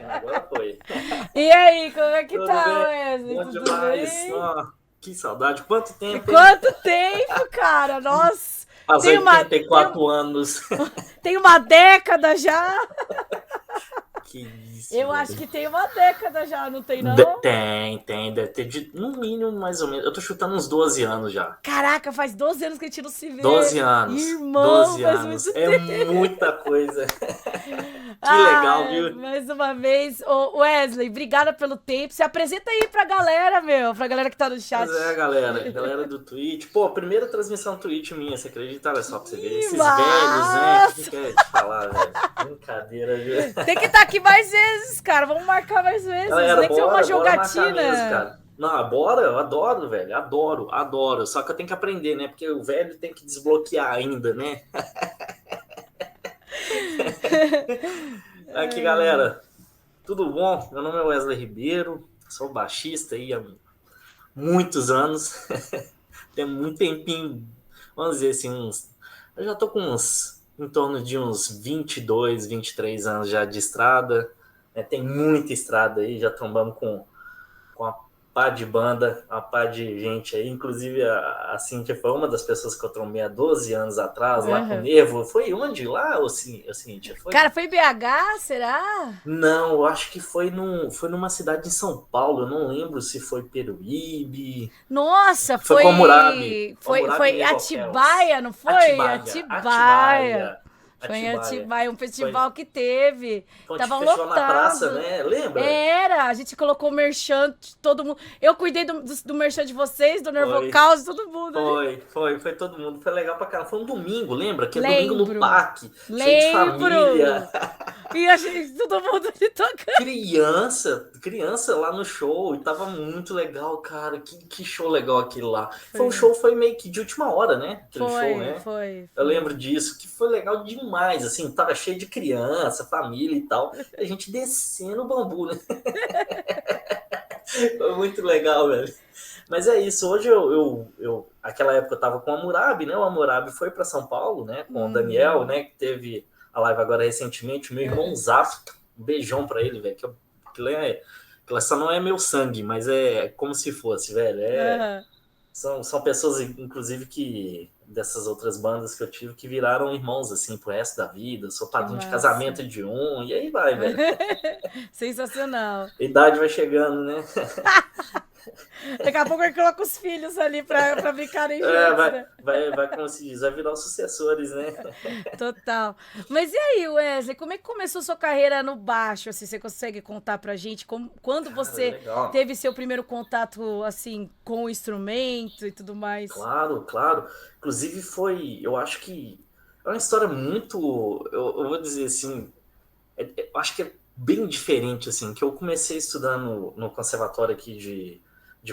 Agora foi. E aí, como é que Tudo tá, bem? Wesley? Bom Tudo demais. bem? Ó, que saudade. Quanto E tempo, hein? quanto tempo, cara? Nossa, Faz tem uma, oitenta e tem, quatro anos. tem uma década já? Que isso, Eu velho. acho que tem uma década já, não tem não? Tem. Deve ter no mínimo mais ou menos. Eu tô chutando uns 12 anos já. Caraca, faz 12 anos que a gente não se vê. 12 anos. Irmão, 12 faz anos. muito É tempo. muita coisa. Que legal, Ah, viu? mais uma vez. Ô Wesley, obrigada pelo tempo. Se apresenta aí pra galera, meu. Pra galera que tá no Pois é, chat. galera. Galera do Twitch. Pô, primeira transmissão Twitch minha, você acredita? Olha só pra você ver. Que Esses velhos, né? O que massa! que eu ia te falar, velho? Brincadeira, viu? Tem que estar aqui mais vezes, cara. Vamos marcar mais vezes. Galera, Nem que seja uma bora marcar mesmo, jogatina. cara. Não, bora, eu adoro, velho. Adoro. Só que eu tenho que aprender, né? Porque o velho tem que desbloquear ainda, né? Aqui, galera. Tudo bom? Meu nome é Wesley Ribeiro. Sou baixista aí há muitos anos. Tem muito tempinho. Vamos dizer assim, eu já tô com em torno de uns 22, 23 anos já de estrada. Né? Tem muita estrada aí, já trombamos com a pá de banda, uma pá de gente aí. Inclusive, a Cíntia foi uma das pessoas que eu trombei há 12 anos atrás, lá com o Uhum. Nevo. Foi onde? Lá, ô Cíntia? Foi? Cara, foi em BH, será? Não, eu acho que foi numa cidade em São Paulo. Eu não lembro se foi Peruíbe. Nossa, Foi com a Murabi. foi, Com a foi, Murabi foi Nevo Hotels. Atibaia, não foi? Atibaia. Atibaia. Foi em Atibaia. Atibaia, um Foi, festival que teve. foi um Tava festival na praça, lotado. né? Lembra? Era, a gente colocou o merchan, todo mundo. Eu cuidei do merchan de vocês, do Foi. Nervocaus, todo mundo ali. Foi todo mundo. Foi legal pra caramba. Foi um domingo, lembra? Que é domingo no Lembro, parque, cheio de família. lembro. E a gente, todo mundo ali tocando. Criança lá no show. E tava muito legal, cara. Que show legal aquele lá. Foi um Foi, show, foi meio que de última hora, né? Aquele show, foi, né? foi, Eu foi. lembro disso, que foi legal demais, assim, tava cheio de criança, família e tal, a gente descendo o bambu, né? Foi muito legal, velho. Mas é isso, hoje aquela época eu tava com o Hammurabi, né? O Hammurabi foi para São Paulo, né? Com o Daniel, Uhum. né? Que teve a live agora recentemente, o meu irmão Uhum. Zaf, um beijão pra ele, velho. Aquilo só não é meu sangue, mas é como se fosse, velho. Uhum. São pessoas, inclusive, que dessas outras bandas que eu tive que viraram irmãos, assim, pro resto da vida. Eu sou Que padrinho de massa. casamento de um, e aí vai, velho. Sensacional. A idade vai chegando, né? Daqui a pouco eu coloco os filhos ali pra brincarem É, juntos, né? como se diz, vai virar os sucessores, né? Total. Mas e aí, Wesley, como é que começou sua carreira no baixo? Assim, você consegue contar pra gente quando Cara, você legal. teve seu primeiro contato, assim, com o instrumento e tudo mais? Claro. Inclusive eu acho que é uma história muito, eu vou dizer assim, eu acho que é bem diferente, assim, que eu comecei a estudar no conservatório aqui de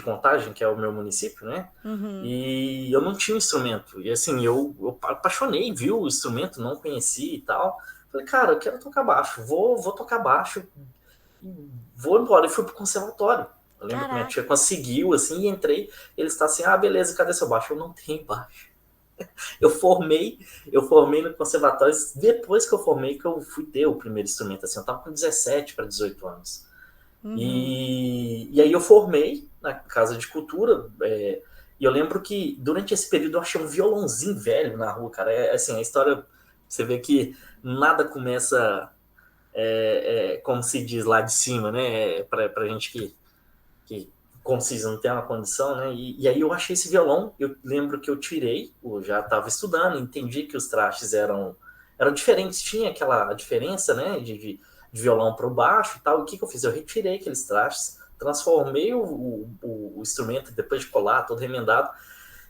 Contagem, que é o meu município, né? Uhum. E eu não tinha um instrumento. E assim, eu apaixonei, viu o instrumento, não conhecia e tal. Falei, cara, eu quero tocar baixo, vou tocar baixo, vou embora. E fui pro conservatório. Eu lembro que minha tia Caraca. conseguiu, assim, e entrei. Ele está assim, ah, beleza, cadê seu baixo? Eu não tenho baixo. Eu formei, eu formei no conservatório. Depois que eu formei, que eu fui ter o primeiro instrumento. Assim, eu tava com 17 para 18 anos. Uhum. E aí eu formei na Casa de Cultura. E eu lembro que durante esse período eu achei um violãozinho velho na rua, cara. Assim, a história, você vê que nada começa, como se diz lá de cima, né? Pra gente que como se diz, não tem uma condição, né? E aí eu achei esse violão, eu lembro que eu tirei, eu já estava estudando, entendi que os trastes eram diferentes, tinha aquela diferença, né? De violão para o baixo e tal. O que eu fiz? Eu retirei aqueles trastes, transformei o instrumento, depois de colar, todo remendado,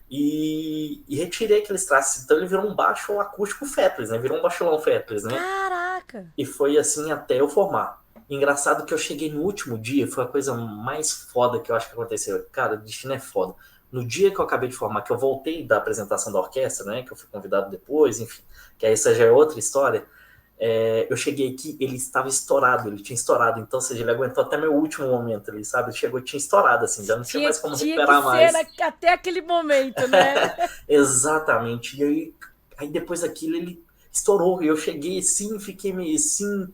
e retirei aqueles trastes. Então ele virou um baixo acústico fretless, né? Virou um baixolão fretless, né? Caraca. E foi assim até eu formar. Engraçado que eu cheguei no último dia, foi a coisa mais foda que eu acho que aconteceu. Cara, o destino é foda. No dia que eu acabei de formar, que eu voltei da apresentação da orquestra, né? Que eu fui convidado depois, enfim, que aí essa já é outra história. Eu cheguei aqui, ele estava estourado, ele tinha estourado, então, ou seja, ele aguentou até meu último momento ali, sabe? Ele chegou e tinha estourado, assim, já não tinha mais como Tinha que recuperar ser mais. até aquele momento, né? Exatamente. E aí depois daquilo ele estourou, e eu cheguei assim, fiquei meio assim,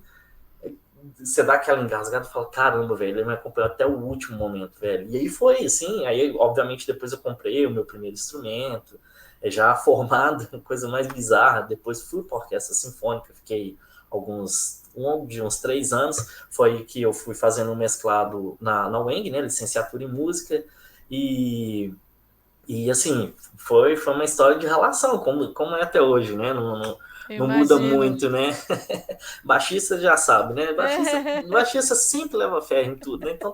você dá aquela engasgada e fala, caramba, velho, ele me acompanhou até o último momento, velho. E aí foi, assim, aí obviamente depois eu comprei o meu primeiro instrumento, já formado, coisa mais bizarra, depois fui para a orquestra sinfônica, fiquei de uns 3 anos, foi que eu fui fazendo um mesclado na UENG, né, licenciatura em música, e assim, foi uma história de relação, como é até hoje, né? Eu Não muda imagino. muito, né? Baixista já sabe, né? É. Baixista sempre leva ferro em tudo, né? Então,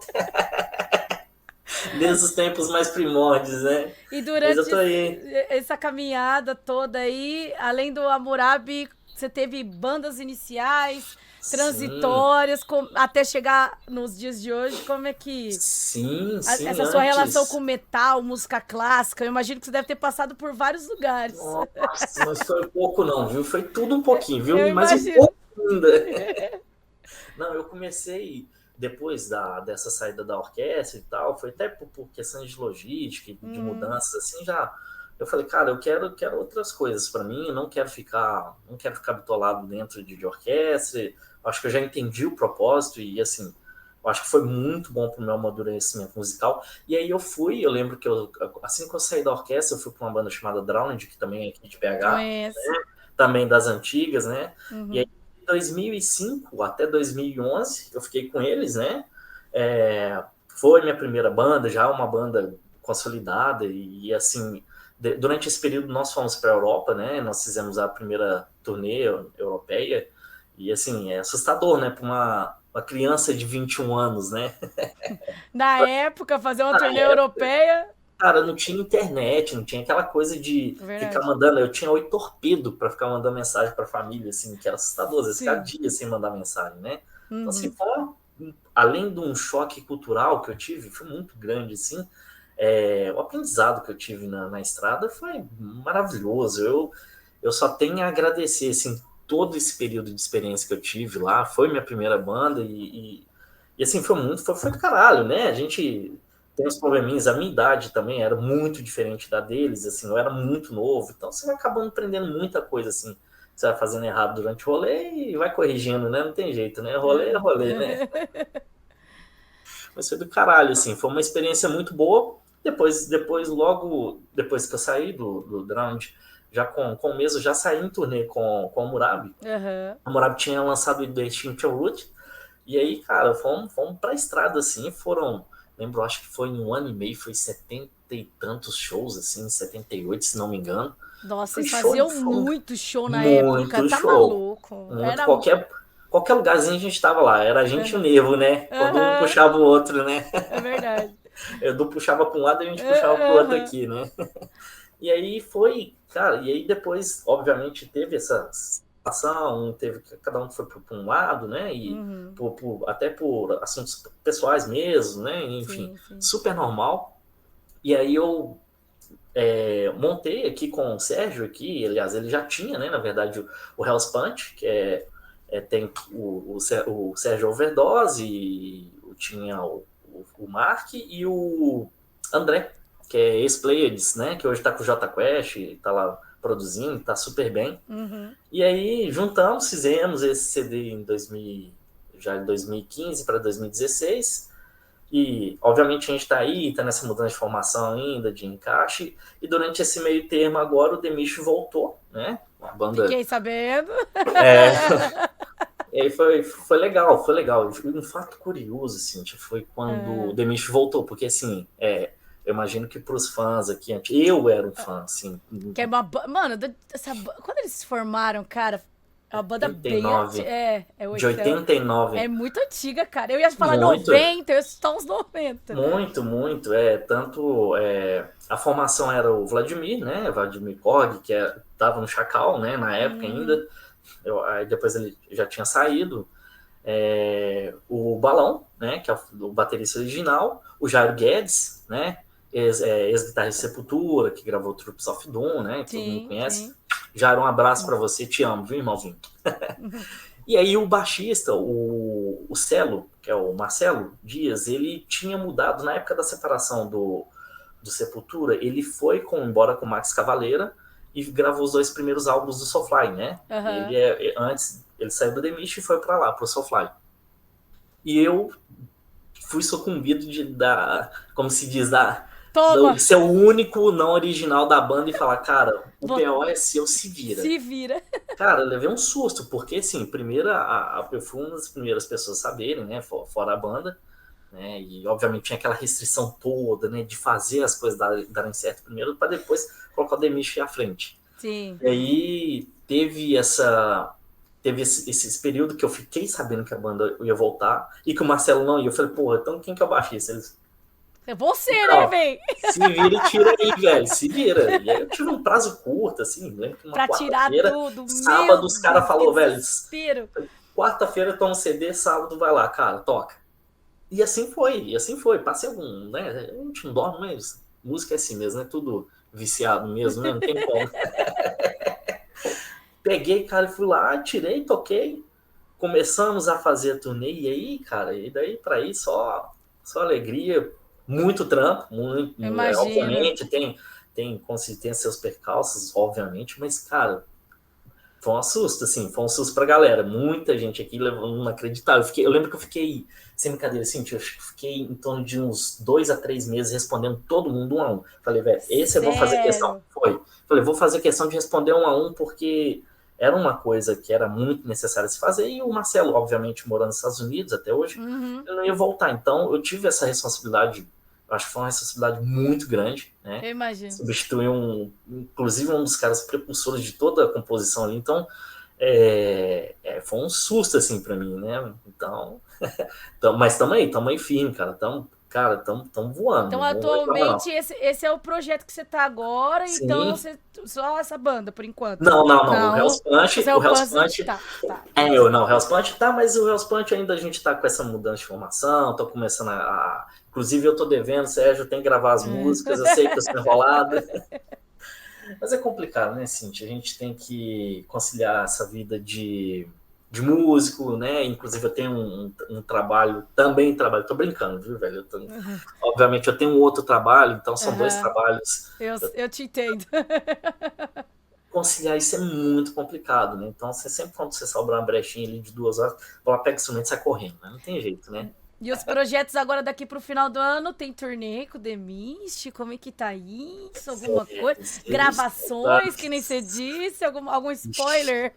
desde os tempos mais primórdios, né? E Mas eu durante tô aí. essa caminhada toda aí, além do Hammurabi, você teve bandas iniciais, Sim, transitórias, até chegar nos dias de hoje. Como é que sim, essa sua relação com antes. metal, música clássica, eu imagino que você deve ter passado por vários lugares. Nossa, mas foi pouco não, viu? Foi tudo um pouquinho, Eu viu? Mas um imagino. pouco ainda. Não, eu comecei depois dessa saída da orquestra e tal, foi até por questões de logística, de mudanças, assim, já. Eu falei, cara, eu quero outras coisas para mim, eu não quero ficar bitolado dentro de orquestra. Acho que eu já entendi o propósito e, assim, eu acho que foi muito bom para o meu amadurecimento musical. E aí eu lembro que assim que eu saí da orquestra, eu fui para uma banda chamada Drowned, que também é aqui de BH, Conheço. também das antigas, né? E aí, Uhum. de 2005 até 2011, eu fiquei com eles, né? Foi minha primeira banda, já uma banda consolidada, e assim, durante esse período nós fomos para a Europa, né? Nós fizemos a primeira turnê europeia, e assim, é assustador, né? Para uma criança de 21 anos, né? Na época, fazer uma Na turnê época, europeia. cara, não tinha internet, não tinha aquela coisa de ficar Verdade. mandando. Eu tinha 8 torpedo para ficar mandando mensagem para a família, assim, que era assustador. Às vezes ficava Sim. dias sem mandar mensagem, né? Então, assim, Uhum. além de um choque cultural que eu tive, foi muito grande, assim. O aprendizado que eu tive na estrada foi maravilhoso. Eu só tenho a agradecer, assim, todo esse período de experiência que eu tive lá. Foi minha primeira banda e assim, foi do caralho, né? A gente tem uns probleminhas, a minha idade também era muito diferente da deles, assim, eu era muito novo, então você vai acabando aprendendo muita coisa, assim, você vai fazendo errado durante o rolê e vai corrigindo, né? Não tem jeito, né? Rolê é rolê, né? Mas foi do caralho, assim, foi uma experiência muito boa. Logo depois que eu saí do Drowned, já com o mesmo, já saí em turnê com o Murabi. Aham. O Murabi tinha lançado o The Extinction Route, e aí, cara, fomos pra estrada, assim, lembro, acho que foi em um ano e meio, foi 70 e tantos shows, assim, 78, se não me engano. Nossa, Foi vocês show, faziam foi muito show na época. muito Tá show. maluco. Muito, Era. qualquer lugarzinho a gente tava lá, era a gente e o Aham. Nevo, né? Quando um Aham. puxava o outro, né? É verdade. Eu puxava para um lado e a gente puxava para o outro Aham. aqui, né? E aí foi, cara, e aí depois, obviamente, teve essa situação, cada um foi para um lado, né? E Uhum. até por assuntos pessoais mesmo, né? Enfim, Sim, sim. super normal. E aí eu montei aqui com o Sérgio aqui, aliás, ele já tinha, né? Na verdade, o Hell's Punch, que tem o Sérgio Overdose, e tinha o Mark e o André, que é ex-Pleiades, né? Que hoje tá com o J Quest, tá lá produzindo, tá super bem. Uhum. E aí juntamos, fizemos esse CD já em 2015 para 2016. E, obviamente, a gente está aí, está nessa mudança de formação ainda, de encaixe. E durante esse meio termo agora, o Demisch voltou, né? A banda. Fiquei sabendo. É, e aí foi legal, foi legal. Um fato curioso, assim, foi quando o Ah, Demisch voltou, porque, assim, eu imagino que para os fãs aqui, eu era um fã, assim, que é uma. Mano, quando eles se formaram, cara, é uma banda bem 89, antiga. É de 8. 89, É muito antiga, cara. Eu ia falar muito. 90, eu ia citar uns 90. Muito, muito. Tanto a formação era o Vladimir, né? Vladimir Korg, que estava no Chacal, né? Na época Uhum. ainda. Aí depois ele já tinha saído. O Balão, né? Que é o baterista original. O Jairo Guedes, né? Ex-guitarrista de Sepultura, que gravou Troops of Doom, né? Que todo mundo Sim, conhece. sim. Jairo, um abraço para você. Te amo, viu, irmãozinho? E aí o baixista, o Celo, que é o Marcelo Dias, ele tinha mudado na época da separação do Sepultura, ele foi embora com o Max Cavaleira e gravou os 2 primeiros álbuns do Soulfly, né? Aham. Antes, ele saiu do The Mist e foi para lá, pro Soulfly. e eu fui sucumbido de dar, como se diz, Toma! de ser o único não original da banda e falar, cara, o Vou... BO é seu, se vira. Se vira. Cara, eu levei um susto, porque, assim, primeiro, eu fui uma das primeiras pessoas a saberem, né, fora a banda, né, e obviamente tinha aquela restrição toda, né, de fazer as coisas darem certo primeiro, para depois colocar o Demiche à frente. Sim. E aí teve esse período que eu fiquei sabendo que a banda ia voltar e que o Marcelo não ia. Eu falei, porra, então quem que é o baixista? Eles, É você, né, não, véi? se vira e tira aí, velho, se vira. E aí eu tive um prazo curto, assim, lembro que uma Pra tirar quarta-feira, tudo. Meu sábado, os caras Deus, que falaram, velho, desespero. quarta-feira toma um CD, sábado vai lá, cara, toca. E assim foi. Passei algum, né? A gente não dorme, mas música é assim mesmo, né? Tudo viciado mesmo, né? Não tem como. Peguei, cara, e fui lá, tirei, toquei. Começamos a fazer a turnê, e aí, cara, e daí pra aí só alegria, muito trampo, Imagina. obviamente, tem seus percalços, obviamente, mas, cara, foi um susto, assim, foi um susto pra galera. Muita gente aqui não acreditava. Eu lembro que eu fiquei, sem brincadeira, assim, eu fiquei em torno de uns 2 a 3 meses respondendo todo mundo um a um. Falei, velho, esse eu vou fazer questão. Sério. Foi. Falei, vou fazer questão de responder um a um, porque era uma coisa que era muito necessária se fazer, e o Marcelo, obviamente, morando nos Estados Unidos até hoje, Uhum. ele não ia voltar. Então, eu tive essa responsabilidade, acho que foi uma responsabilidade muito grande, né? Eu imagino. Substituir inclusive um dos caras precursores de toda a composição ali. Então, foi um susto, assim, para mim, né? Então, mas estamos aí firme, cara. Estamos voando, Então, não vamos reclamar, atualmente, não. esse é o projeto que você tá agora, então Sim. você, só essa banda, por enquanto. Não. O Não. Hell's Punch, Mas é o o Hell's Panzer. Punch Tá, tá. o Hell's Punch tá, mas o Hell's Punch ainda a gente tá com essa mudança de formação, tô começando inclusive eu tô devendo, Sérgio, tem que gravar as músicas, eu sei que eu sou enrolado. Mas é complicado, né, Cintia? A gente tem que conciliar essa vida de músico, né? Inclusive eu tenho um trabalho, também trabalho, tô brincando, viu, velho? Obviamente eu tenho um outro trabalho, então são dois Aham. trabalhos. Eu te entendo. Conciliar isso é muito complicado, né? Então você sempre, quando você sobra uma brechinha ali de 2 horas, vai lá, pega o instrumento e sai correndo, né? Não tem jeito, né? E os projetos agora daqui pro final do ano, tem turnê com o The Mist? Como é que tá isso? Alguma coisa? Gravações, que nem você disse? Algum spoiler?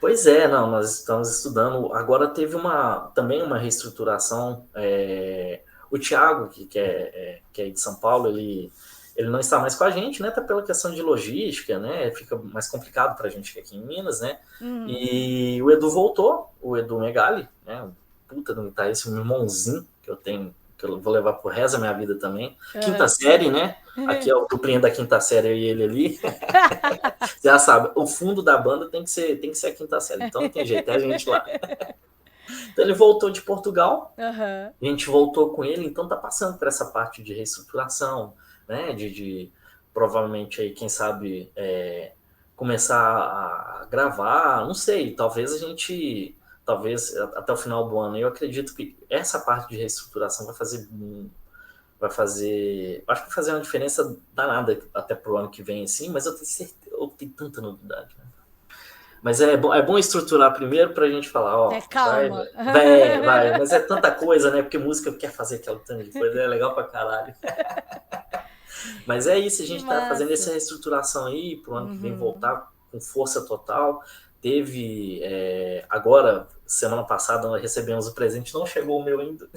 Pois é, não, nós estamos estudando. Agora teve também uma reestruturação. O Thiago, que é de São Paulo, ele não está mais com a gente, né? Tá pela questão de logística, né? Fica mais complicado para a gente aqui em Minas, né? Uhum. E o Edu voltou, o Edu Megali, né? Um puta do guitarrista, um irmãozinho que eu tenho, que eu vou levar pro resto da minha vida também. Quinta Uhum. série, né? Aqui é o duplinho da quinta série, eu e ele ali. Já sabe, o fundo da banda tem que ser a quinta série, então não tem jeito, é a gente lá. Então ele voltou de Portugal, Uhum. a gente voltou com ele, então tá passando por essa parte de reestruturação, né? De provavelmente aí, quem sabe, começar a gravar, não sei, talvez até o final do ano. Eu acredito que essa parte de reestruturação acho que vai fazer uma diferença danada até pro ano que vem, assim, mas eu tenho certeza, eu tenho tanta novidade, né? Mas é bom estruturar primeiro pra gente falar, ó, vai, Calma. mas é tanta coisa, né? Porque música quer fazer aquela tanta de coisa, é legal pra caralho. Mas é isso, a Que gente tá fazendo essa massa. reestruturação aí pro ano que vem Uhum. voltar com força total. Teve, agora, semana passada, nós recebemos o presente, não chegou o meu ainda,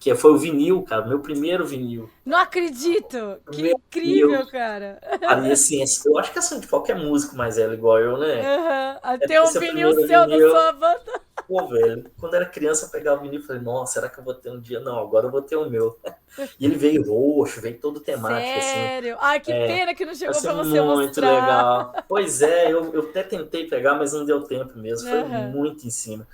que foi o vinil, cara, meu primeiro vinil. Não acredito! Que Primeiro vinil. incrível, cara! Cara, e assim, eu acho que assim, de qualquer músico mais velho igual eu, né? Uhum. É Tem ter um seu vinil primeiro seu da vinil. sua banda. Pô, velho, quando era criança, eu pegava o vinil e falei, nossa, será que eu vou ter um dia? Não, agora eu vou ter o meu. E ele veio roxo, veio todo temático, assim. Sério? Ai, que É, pena que não vai chegou ser pra você muito mostrar. legal. Pois é, eu até tentei pegar, mas não deu tempo mesmo. Foi Uhum. muito em cima.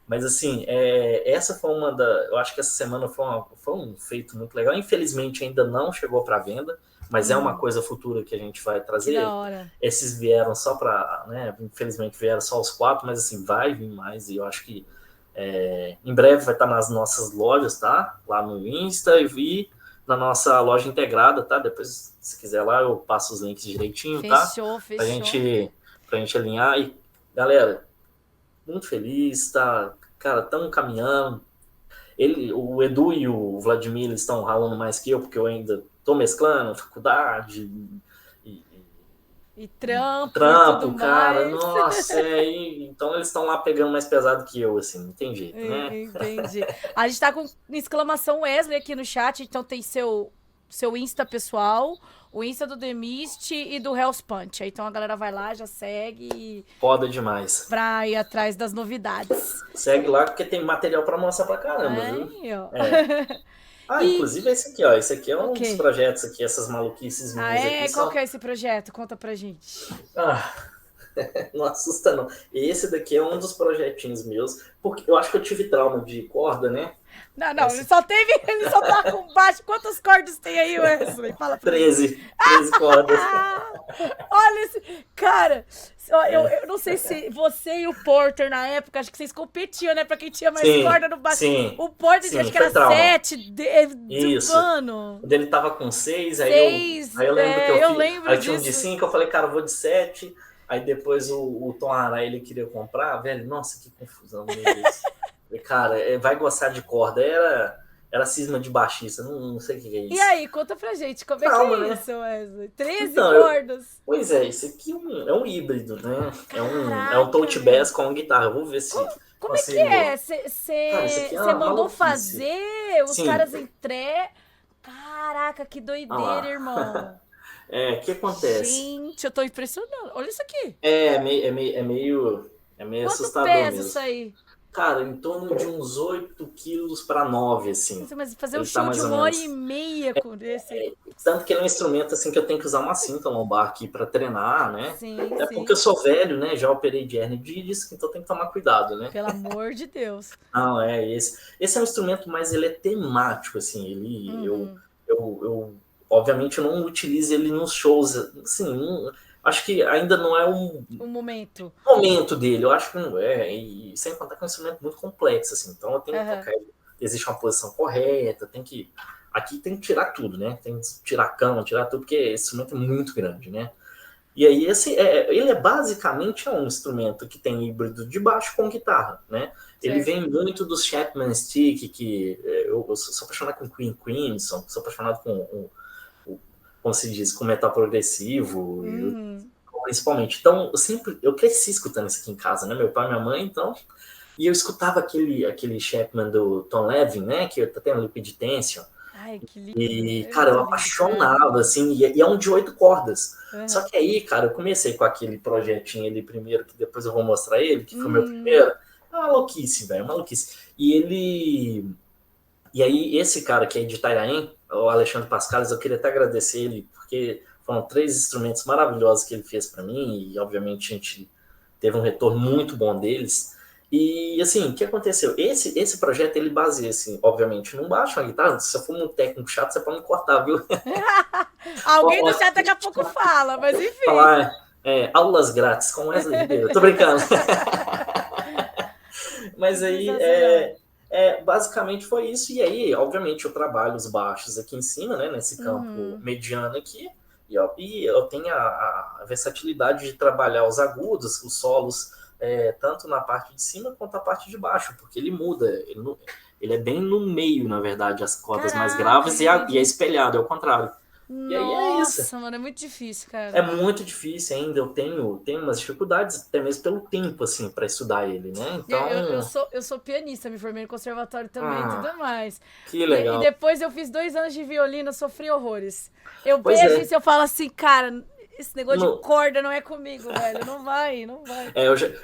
Mas assim, essa foi uma da. Eu acho que essa semana foi um feito muito legal. Infelizmente ainda não chegou para venda, mas é uma coisa futura que a gente vai Que da trazer. hora. Esses vieram só para, né? Infelizmente vieram só os 4, mas assim, vai vir mais. E eu acho que em breve vai estar nas nossas lojas, tá? Lá no Insta e na nossa loja integrada, tá? Depois, se quiser lá, eu passo os links direitinho, tá? Fechou, Pra fechou. gente, pra gente alinhar. E, galera, muito feliz, tá? Cara, estamos caminhando. o Edu e o Vladimir eles estão ralando mais que eu, porque eu ainda tô mesclando faculdade e, E trampo e tudo trampo, cara, mais. nossa, então eles estão lá pegando mais pesado que eu, assim, não tem jeito, né? Entendi. A gente tá com exclamação Wesley aqui no chat, então tem seu Insta pessoal, o Insta do The Mist e do Hell's Punch. Aí, então a galera vai lá, já segue Foda demais. pra ir atrás das novidades. Segue lá porque tem material pra mostrar pra caramba, viu? Aí, ó. É. E Inclusive esse aqui, ó. Esse aqui é o um dos quê? projetos aqui, essas maluquices Ah, minhas aqui Qual são. que é esse projeto? Conta pra gente. Ah, não assusta, não. Esse daqui é um dos projetinhos meus, porque eu acho que eu tive trauma de corda, né? Não, ele só tá com baixo. Quantas cordas tem aí, Wesley? Fala pra mim. 13 cordas. Olha esse. Cara, eu não sei se você e o Porter na época, acho que vocês competiam, né? Pra quem tinha mais Sim, corda no baixo. sim, O Porter sim, acho que foi era trauma. 7 Isso. mano. Quando ele tava com 6, aí eu lembro que eu lembro aí eu tinha um de disso. 5, eu falei, cara, eu vou de 7. Aí depois o Tom Araya, ele queria comprar, velho, nossa, que confusão, meu Deus. Cara, vai gostar de corda, era cisma de baixista, não sei o que é isso. E aí, conta pra gente, como Trauma, é que é né? isso, Wesley? 13 Então, cordas. Pois é, esse aqui é um híbrido, né? É um tote Caraca, bass com guitarra. Eu vou ver se como é que é? consigo. Cara, isso aqui é Você uma mandou maluquice. fazer os Sim, caras entregar? Caraca, que olha doideira, lá. irmão. O que acontece? Gente, eu tô impressionada. Olha isso aqui. É meio Quanto assustador pesa isso mesmo. aí? Cara, em torno de uns 8 quilos para 9, assim. Mas fazer um Ele tá show de mais ou 1 hora e menos. meia com esse aí. Tanto que ele é um instrumento assim que eu tenho que usar uma cinta lombar aqui para treinar, né? Sim, É porque sim. eu sou velho, né? Já operei de hernia de disco, então tem que tomar cuidado, né? Pelo amor de Deus. Não, esse é um instrumento, mas ele é temático, assim, obviamente eu não utilizo ele nos shows, assim, acho que ainda não é um O momento. momento dele, eu acho que não é, e sem contar que é um instrumento muito complexo, assim, então eu tenho que tocar ele, existe uma posição correta, aqui tem que tirar tudo, né, tem que tirar a cama, tirar tudo, porque esse instrumento é muito grande, né. E aí ele é basicamente um instrumento que tem híbrido de baixo com guitarra, né? Ele vem muito dos Chapman Stick, que eu sou apaixonado com Queen Crimson, sou apaixonado como se diz, com metal progressivo, principalmente. Então, eu cresci escutando isso aqui em casa, né? Meu pai e minha mãe, então... E eu escutava aquele Chapman do Tom Levin, né? Que tá tendo Liquid Tension. Ai, que lindo. E, cara, eu apaixonado, assim, e é um de 8 cordas. Só que aí, cara, eu comecei com aquele projetinho ali primeiro, que depois eu vou mostrar ele, que foi o meu primeiro. É uma maluquice, velho, maluquice. E aí, esse cara que é de Itanhaém, o Alexandre Pascales, eu queria até agradecer ele, porque foram 3 instrumentos maravilhosos que ele fez para mim, e obviamente a gente teve um retorno muito bom deles. E, assim, o que aconteceu? Esse projeto, ele baseia, assim, obviamente, num baixo, uma guitarra. Se eu for um técnico chato, você pode me cortar, viu? Alguém do chat daqui a pouco fala, mas enfim. Falar aulas grátis com Wesley Ribeiro. Tô brincando. Mas aí, basicamente foi isso. E aí, obviamente, eu trabalho os baixos aqui em cima, né? Nesse campo mediano aqui. E eu tenho a versatilidade de trabalhar os agudos, os solos, tanto na parte de cima quanto na parte de baixo, porque ele muda, ele é bem no meio, na verdade, as cordas mais graves e é espelhado, é o contrário. E aí é isso. Nossa, mano, é muito difícil, cara. É muito difícil ainda, eu tenho umas dificuldades, até mesmo pelo tempo, assim, para estudar ele, né? Então... Eu sou pianista, me formei no conservatório também e tudo mais. Que legal. E depois eu fiz 2 anos de violino, eu sofri horrores. Eu vejo isso e eu falo assim, cara, esse negócio de corda não é comigo, velho. Não vai.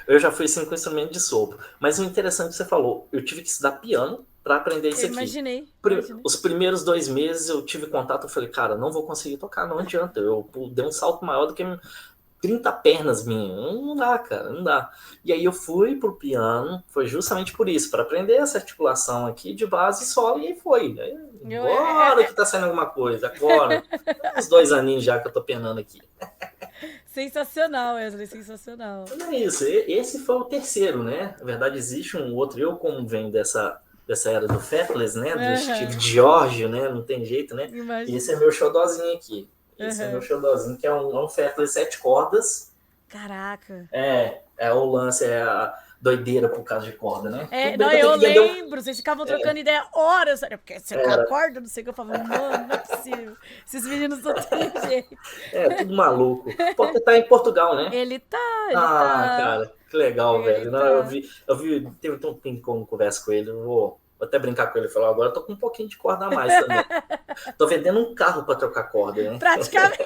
Eu já fui assim com instrumento de sopro. Mas o interessante que você falou, eu tive que estudar piano para aprender isso aqui. Imaginei. Os primeiros 2 meses eu tive contato, eu falei, cara, não vou conseguir tocar, não adianta. Eu dei um salto maior do que 30 pernas minhas. Não dá, cara, não dá. E aí eu fui pro piano, foi justamente por isso, para aprender essa articulação aqui de base e solo, e aí foi. Agora que tá saindo alguma coisa, agora. Uns 2 aninhos já que eu tô penando aqui. Sensacional, Wesley, sensacional. Não é isso, esse foi o terceiro, né? Na verdade, existe um outro, eu como venho dessa era do Fatless, né? Do Steve Giorgio, né? Não tem jeito, né? Imagina. Esse é meu xodózinho aqui. Esse é meu xodózinho, que é um Fatless 7 cordas. Caraca. O lance doideira por causa de corda, né? Tudo bem Não, que eu tenho eu que vender lembro, vocês ficavam trocando ideia horas, porque você era, acorda, não sei o que, eu falava, mano, não é possível, esses meninos não tem jeito. tudo maluco. Pô, você tá em Portugal, né? Ele Ah, tá, cara, que legal, ele velho. Não, eu tá. vi, tem um tempo como conversa com ele, vou até brincar com ele e falar, agora eu tô com um pouquinho de corda a mais também. Tô vendendo um carro para trocar corda, né? Praticamente.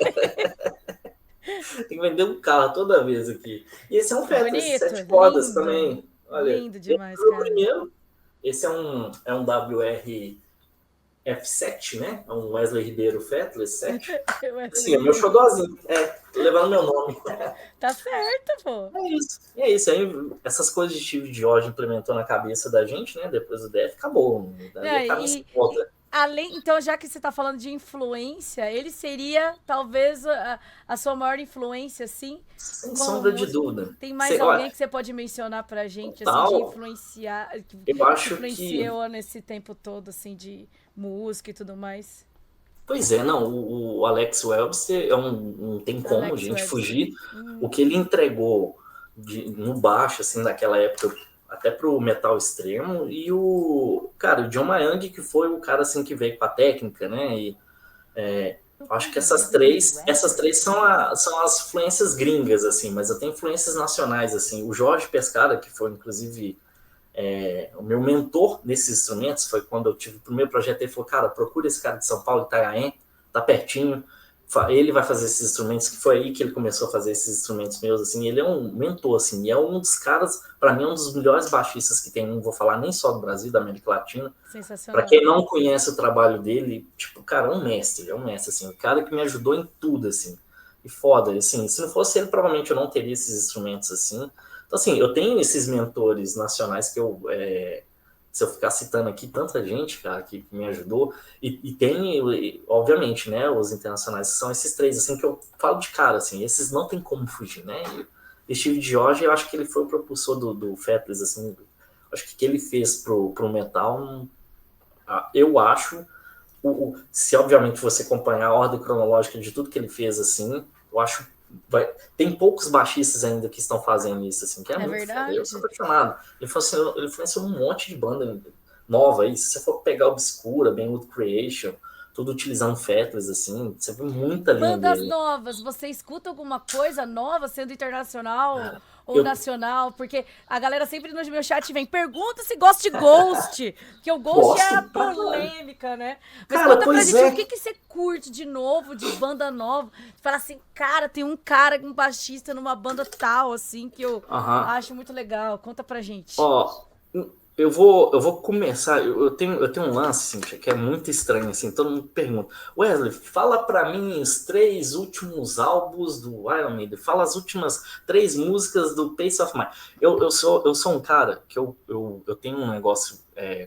Tem que vender um carro toda vez aqui. E esse é um Fetris, Bonito, 7 cordas lindo, também. Olha, lindo esse demais, foi o cara. primeiro. Esse é um WR F7, né? É um Wesley Ribeiro Fetless 7. Assim, é meu Wesley, xodózinho. Tô levando meu nome. tá certo, pô. É isso. É isso. Aí, essas coisas de Steve George implementou na cabeça da gente, né? Depois do DF, acabou. Dali É, a cabeça volta. além, então, já que você tá falando de influência, ele seria talvez a sua maior influência, assim, Sem como sombra de músico. dúvida. Tem mais alguém Olha, que você pode mencionar pra gente, assim, de total. influenciar, que Eu te acho que influenciou nesse tempo todo, assim, de música e tudo mais? pois é, não, o Alex Webster não tem como a Alex gente Webster. fugir. O que ele entregou no baixo, assim, naquela época, até pro metal extremo, e cara, o John Mayang, que foi o cara, assim, que veio com a técnica, né, e acho que essas três são as influências gringas, assim, mas eu tenho influências nacionais, assim, o Jorge Pescara, que foi, inclusive, o meu mentor nesses instrumentos foi quando eu tive o primeiro projeto. Ele falou, cara, procura esse cara de São Paulo, Itanhaém, tá pertinho, ele vai fazer esses instrumentos, que foi aí que ele começou a fazer esses instrumentos meus, assim. Ele é um mentor, assim, e é um dos caras, para mim, é um dos melhores baixistas que tem. Não vou falar nem só do Brasil, da América Latina. Para Sensacional. quem não conhece o trabalho dele, tipo, cara, é um mestre, assim, o cara que me ajudou em tudo, assim, e foda, assim, se não fosse ele, provavelmente eu não teria esses instrumentos, assim. Então, assim, eu tenho esses mentores nacionais que se eu ficar citando aqui, tanta gente, cara, que me ajudou, e tem, obviamente, né, os internacionais, que são esses três, assim, que eu falo de cara, assim, esses não tem como fugir, né, e Steve George, eu acho que ele foi o propulsor do Fetlis, assim, acho que ele fez pro metal, eu acho, se obviamente você acompanhar a ordem cronológica de tudo que ele fez, assim, eu acho tem poucos baixistas ainda que estão fazendo isso, assim, que é É muito foda. Eu sou verdade. apaixonado. Ele influenciou um monte de banda nova aí. Se você for pegar Obscura, Benwood Creation, tudo utilizando Fetlis, assim, você vê muita linha Bandas dele. novas, você escuta alguma coisa nova sendo internacional Cara, ou eu nacional? Porque a galera sempre no meu chat vem, pergunta se gosta de Ghost, que o Ghost é a gosto pra caralho. polêmica, né? Mas Cara, conta pra pois gente, o é. que que você curte de novo, de banda nova? Fala assim, cara, tem um cara, um baixista numa banda tal, assim, que eu Aham. acho muito legal. Conta pra gente. Ó, eu vou começar. Eu tenho um lance, Cíntia, que é muito estranho, assim. Todo mundo pergunta, Wesley, fala pra mim os 3 últimos álbuns do Iron Maiden. Fala as últimas 3 músicas do Pace of Mind. Eu sou um cara que eu tenho um negócio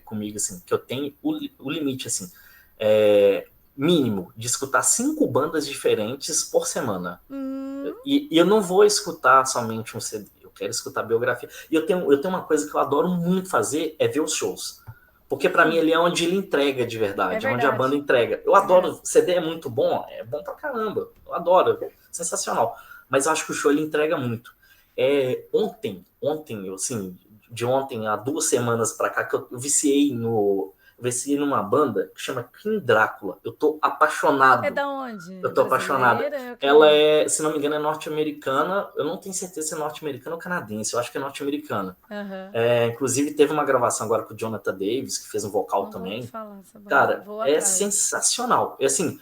comigo, assim, que eu tenho o limite, assim, mínimo de escutar 5 bandas diferentes por semana. Hum, E eu não vou escutar somente um CD, eu quero escutar biografia. E eu tenho uma coisa que eu adoro muito fazer, é ver os shows. Porque para mim ele é onde ele entrega de é verdade, é onde a banda verdade. entrega. Eu É verdade. adoro, CD é bom pra caramba. Eu adoro, sensacional. Mas eu acho que o show ele entrega muito. Ontem, assim, de ontem a 2 semanas pra cá, que eu viciei numa banda que chama King Drácula. Eu tô É apaixonado. da onde? Eu tô apaixonado. Brasileira? Eu Ela quero. se não me engano, é norte-americana. Eu não tenho certeza se é norte-americana ou canadense. Eu acho que é norte-americana. Aham. Inclusive, teve uma gravação agora com o Jonathan Davis, que fez um vocal Nunca ouvi também. falar essa banda. Cara, Vou é atrás. sensacional. Assim,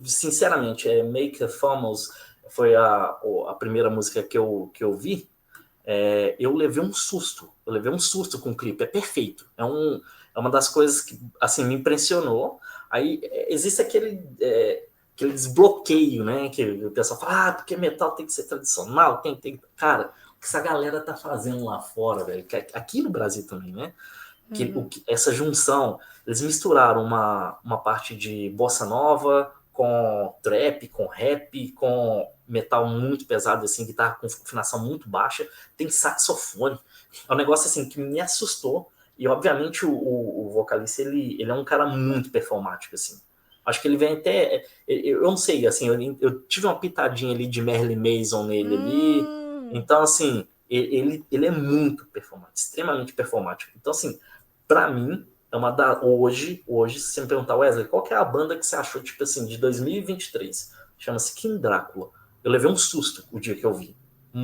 sinceramente, Make a Famous foi a primeira música que eu vi. Eu levei um susto. Eu levei um susto com o clipe. É perfeito. É uma das coisas que, assim, me impressionou. Aí existe aquele desbloqueio, né? Que o pessoal fala, porque metal tem que ser tradicional, Cara, o que essa galera tá fazendo lá fora, velho, aqui no Brasil também, né? Uhum. Essa junção, eles misturaram uma parte de bossa nova com trap, com rap, com metal muito pesado, assim, guitarra com afinação muito baixa, tem saxofone. É um negócio assim que me assustou. E obviamente o vocalista ele é um cara muito performático, assim. Acho que ele vem até. Eu não sei, assim, eu tive uma pitadinha ali de Marilyn Manson nele ali. Hum. Então, assim, ele é muito performático, extremamente performático. Então, assim, pra mim, é uma da... Hoje, se você me perguntar, Wesley, qual que é a banda que você achou, tipo assim, de 2023? Chama-se King Drácula. Eu levei um susto o dia que eu vi.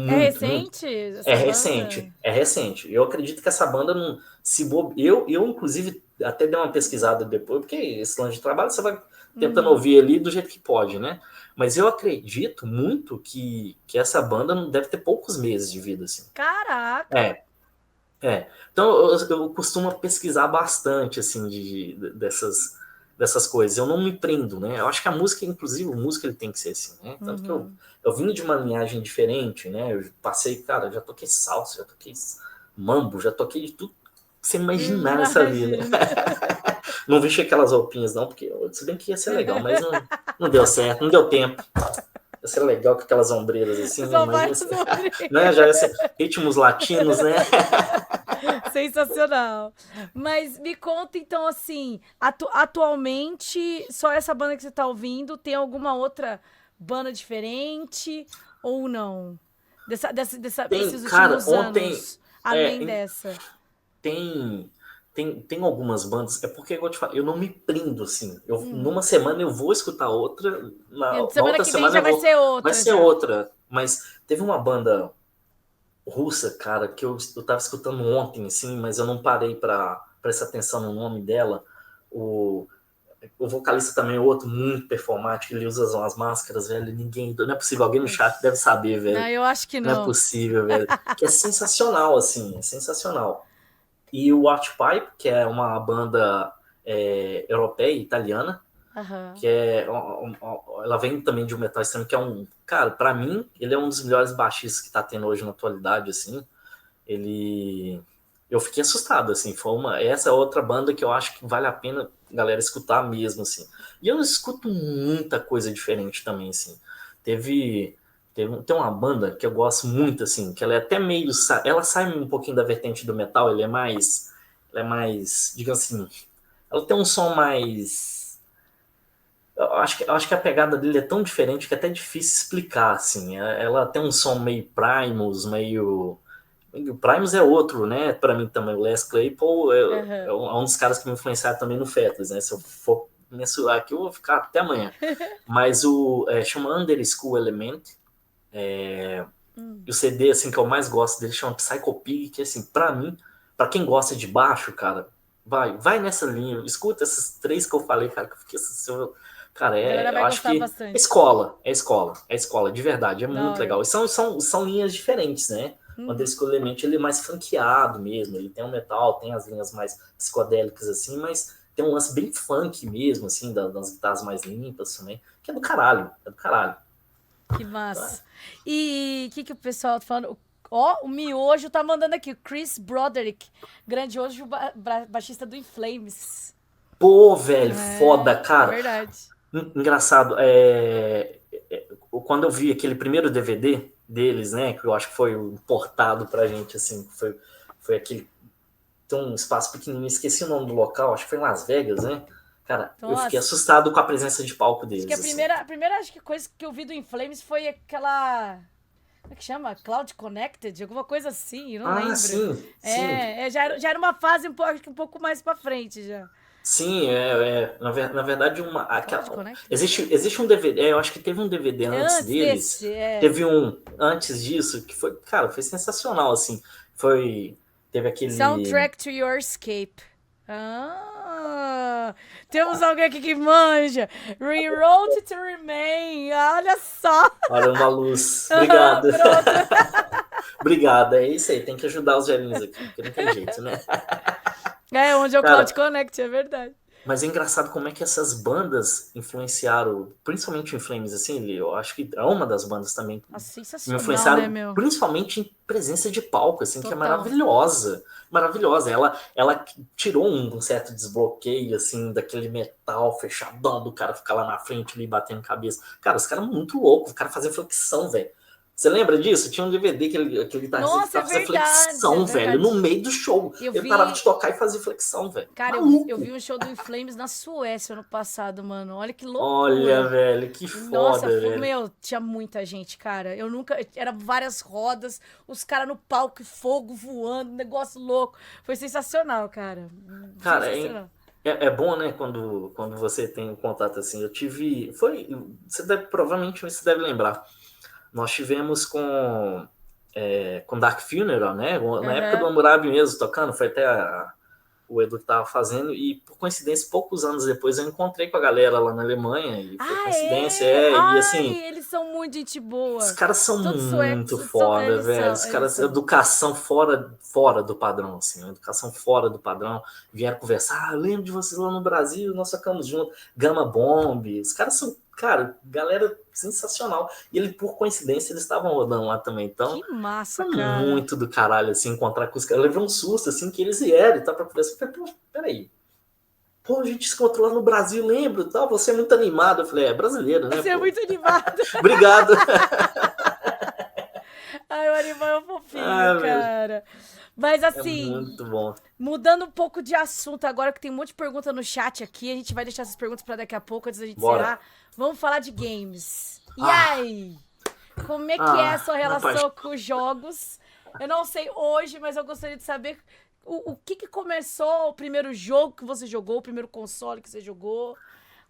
É Muito, muito. recente essa banda? É recente. Eu acredito que essa banda não se eu inclusive até dei uma pesquisada depois, porque esse lance de trabalho você vai tentando Uhum. ouvir ali do jeito que pode, né? Mas eu acredito muito que essa banda não deve ter poucos meses de vida assim. Caraca! É, então eu costumo pesquisar bastante assim dessas coisas. Eu não me prendo, né? Eu acho que a música, inclusive, a música ele tem que ser assim, né? Tanto que Uhum. eu vim de uma linhagem diferente, né? Eu passei, cara, já toquei salsa, já toquei mambo, já toquei de tudo que você imaginar nessa vida. Imagina. Não vesti aquelas roupinhas, não, porque se bem que ia ser legal, mas não deu certo, não deu tempo. Ia ser legal com aquelas ombreiras assim, Só imagina, várias ombreiras. né? Já ia ser ritmos latinos, né? Sensacional. Mas me conta então assim, atualmente só essa banda que você tá ouvindo, tem alguma outra banda diferente ou não? Tem, Desses cara, últimos ontem anos, além é, dessa. tem, tem algumas bandas, é porque eu te falo, eu não me prendo assim. Hum. Numa semana eu vou escutar outra, E na semana outra que vem semana já vai ser vai outra ser já. outra. Mas teve uma banda russa, cara, que eu tava escutando ontem, assim, mas eu não parei para prestar atenção no nome dela. O, o vocalista também é outro muito performático, ele usa umas máscaras, velho. Ninguém, não é possível, alguém no chat deve saber, Não, velho. eu acho que Não é não. possível, velho. Que é sensacional, assim, é sensacional. E o Archpipe, que é uma banda europeia, italiana, Aham. que ela vem também de um metal extremo, que é cara, pra mim, ele é um dos melhores baixistas que tá tendo hoje na atualidade, assim. Ele, eu fiquei assustado, assim, essa é outra banda que eu acho que vale a pena a galera escutar mesmo, assim. E eu escuto muita coisa diferente também, assim. Teve, tem uma banda que eu gosto muito, assim, que ela é até meio, ela sai um pouquinho da vertente do metal, ela é mais, digamos assim, ela tem um som mais, eu acho que a pegada dele é tão diferente que é até difícil explicar, assim. Ela tem um som meio Primus, meio o Primus é outro, né? Para mim também, o Les Claypool Aham. é um dos caras que me influenciaram também no Fetus, né? Se eu for mensurar aqui, eu vou ficar até amanhã. Mas chama Under School Element. E o CD assim que eu mais gosto dele chama Psycho Pig, que assim, para mim, para quem gosta de baixo, cara, vai nessa linha, escuta esses três que eu falei, cara, que eu fiquei assim, cara, A galera eu vai acho gostar que bastante. é escola, de verdade, é Da muito hora. legal. E são linhas diferentes, né? O Uhum. Andrés Clemente, ele é mais funkeado mesmo, ele tem o metal, tem as linhas mais psicodélicas assim, mas tem um lance bem funk mesmo, assim, das guitarras mais limpas também, que é do caralho. Que Tá? massa. E o que, que o pessoal tá falando? Ó, o Miojo tá mandando aqui. O Chris Broderick, grandioso baixista do Inflames. Pô, velho, foda, É, é cara. verdade. Engraçado, quando eu vi aquele primeiro DVD deles, né, que eu acho que foi importado pra gente, assim, foi aquele, tem um espaço pequenininho, esqueci o nome do local, acho que foi em Las Vegas, né? Cara, eu fiquei Nossa, assustado com a presença de palco acho que deles, assim. a primeira acho que coisa que eu vi do Inflames foi aquela. Como é que chama? Cloud Connected? Alguma coisa assim, eu não Ah, lembro. sim, sim. Já era uma fase acho que um pouco mais pra frente já. Sim, na verdade, Cloud Connected? existe um DVD, eu acho que teve um DVD É antes antes deles, desse, é. teve um antes disso, que foi, cara, foi sensacional, assim, teve aquele, Soundtrack to Your Escape. Ah, temos alguém aqui que manja. Rewrote to Remain. Olha só. olha, uma luz, Ah, obrigado, pronto. obrigado, é isso aí, tem que ajudar os velhinhos aqui, porque não tem jeito, né? É onde é o Cloud Cara, Connect, é verdade. mas é engraçado como é que essas bandas influenciaram, principalmente o Flames, assim, eu acho que é uma das bandas também que Ah, me sensacional, né, influenciaram, meu? principalmente em presença de palco, assim, que é Total. maravilhosa, maravilhosa. Ela tirou um certo desbloqueio, assim, daquele metal fechadão do cara ficar lá na frente ali batendo cabeça. Cara, os caras muito loucos, o cara fazia flexão, velho. Você lembra disso? Tinha um DVD que aquele guitarrista Nossa, é tava fazendo verdade, é flexão, velho, no verdade. meio do show. Eu Ele parava vi, de tocar e fazia flexão, velho. cara, eu vi Maluco. um show do Inflames na Suécia ano passado, mano. Olha que Olha, loucura. velho, que Nossa, foda, velho. meu, tinha muita gente, cara. Eu nunca. Era várias rodas, os caras no palco, e fogo voando, negócio louco. Foi sensacional, cara. Cara, Sensacional. é bom, né, quando você tem um contato assim. Eu tive. Provavelmente você deve lembrar. Nós tivemos com Dark Funeral, né? Na época do Aham. Hammurabi mesmo, tocando, foi até o Edu que tava fazendo, e por coincidência, poucos anos depois, eu encontrei com a galera lá na Alemanha, e foi Ah, coincidência, é? e Ai, assim, eles são muito gente os boa. caras são Todos suecos muito foda, eles velho. são, Os eles caras, são. educação fora do padrão, assim, educação fora do padrão. Vieram conversar, lembro de vocês lá no Brasil, nós tocamos junto, Gama Bomb. Os caras são, cara, galera sensacional. E ele, por coincidência, eles estavam rodando lá também. Então, Que massa, foi cara. muito do caralho, assim, encontrar com os caras. Eu levei um susto, assim, que eles vieram e tal, pra conversar. Eu falei, pô, peraí. Pô, a gente se encontrou lá no Brasil, lembro, tal. Você é muito animado. Eu falei, é brasileiro, né, Você é pô? muito animado. Obrigado. Ai, o animal é um fofinho, Ah, velho, cara. Mas é assim, muito bom. mudando um pouco de assunto agora, que tem um monte de pergunta no chat aqui. A gente vai deixar essas perguntas pra daqui a pouco, antes da gente Bora. encerrar. Vamos falar de games. E Ah, aí? Como é que é a sua rapaz, relação com os jogos? Eu não sei hoje, mas eu gostaria de saber o que que começou o primeiro jogo que você jogou, o primeiro console que você jogou.